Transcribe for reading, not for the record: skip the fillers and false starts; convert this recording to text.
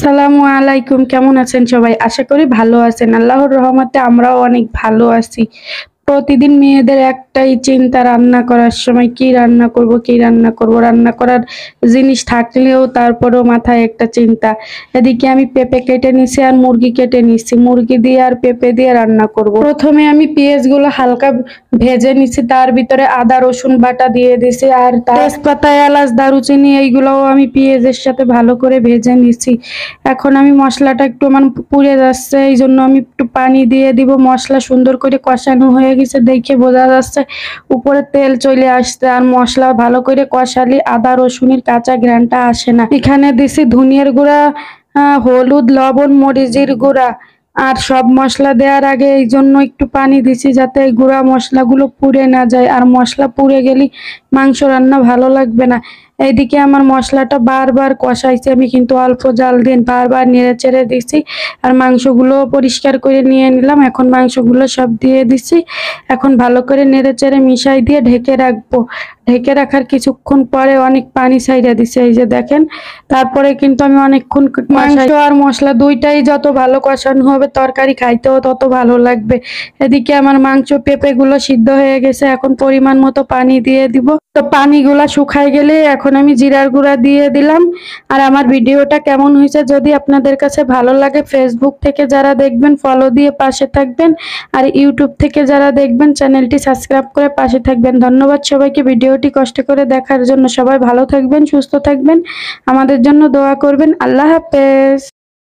আসসালামু আলাইকুম, কেমন আছেন সবাই? আশা করি ভালো আছেন। আল্লাহর রহমতে আমরাও অনেক ভালো আছি। প্রতিদিন মেয়েদের একটাই চিন্তা, রান্না করার সময় কি রান্না করব, কি রান্না করব। রান্না করার জিনিস থাকলেও তারপরেও মাথায় একটা চিন্তা। এদিকে আমি পেঁপে কেটে নিছি আর মুরগি কেটে নিছি। মুরগি দিয়ে আর পেঁপে দিয়ে রান্না করব। প্রথমে আমি পেঁয়াজগুলো হালকা ভেজে নিছি, তার ভিতরে আদা রসুন বাটা দিয়ে দিছি আর তেজপাতা এলাচ দারুচিনি এইগুলোও আমি পেঁয়াজের সাথে ভালো করে ভেজে নিছি। এখন আমি মশলাটা একটু আমার পুড়ে যাচ্ছে, এই জন্য আমি একটু পানি দিয়ে দিব। মশলা সুন্দর করে কষানো হয়ে গেছে, দেখে বোঝা যাচ্ছে উপরে তেল চলে আসছে। আর মশলা ভালো করে কষালে আদা রসুনের কাঁচা ঘ্রাণটা আসে না। এখানে দিছি ধনিয়ার গুঁড়া, হলুদ, লবণ, মরিচের গুঁড়া। আর সব মশলা দেওয়ার আগে এই জন্য একটু পানি দিছি, যাতে এই গুঁড়া মশলাগুলো পুড়ে না যায়। আর মশলা পুড়ে গেলে মাংস রান্না ভালো লাগবে না। এইদিকে আমার মশলাটা বারবার কষাইছি, আমি কিন্তু অল্প জাল দিয়ে বারবার নেড়ে চেড়ে দিছি। আর মাংসগুলো পরিষ্কার করে নিয়ে নিলাম। এখন মাংসগুলো সব দিয়ে দিছি। এখন ভালো করে নেড়ে চেড়ে মিশাই দিয়ে ঢেকে রাখবো। ঢেকে রাখার কিছুক্ষণ পরে অনেক পানি ছাইড়া দিছে, এই যে দেখেন। তারপরে কিন্তু আমি অনেকক্ষণ মাংস আর মশলা দুইটাই যত ভালো কষানো হবে তরকারি খাইতেও তত ভালো লাগবে। এদিকে আমার মাংস পেঁপে গুলো সিদ্ধ হয়ে গেছে, এখন পরিমাণ মতো পানি দিয়ে দিব। তো পানিগুলা শুকাই গেলে এখন আমি জিরার গুঁড়া দিয়ে দিলাম। আর আমার ভিডিওটা কেমন হয়েছে যদি আপনাদের কাছে ভালো লাগে, ফেসবুক থেকে যারা দেখবেন ফলো দিয়ে পাশে থাকবেন, আর ইউটিউব থেকে যারা দেখবেন চ্যানেলটি সাবস্ক্রাইব করে পাশে থাকবেন। ধন্যবাদ সবাইকে ভিডিওটি কষ্ট করে দেখার জন্য। সবাই ভালো থাকবেন, সুস্থ থাকবেন, আমাদের জন্য দোয়া করবেন। আল্লাহ হাফেজ।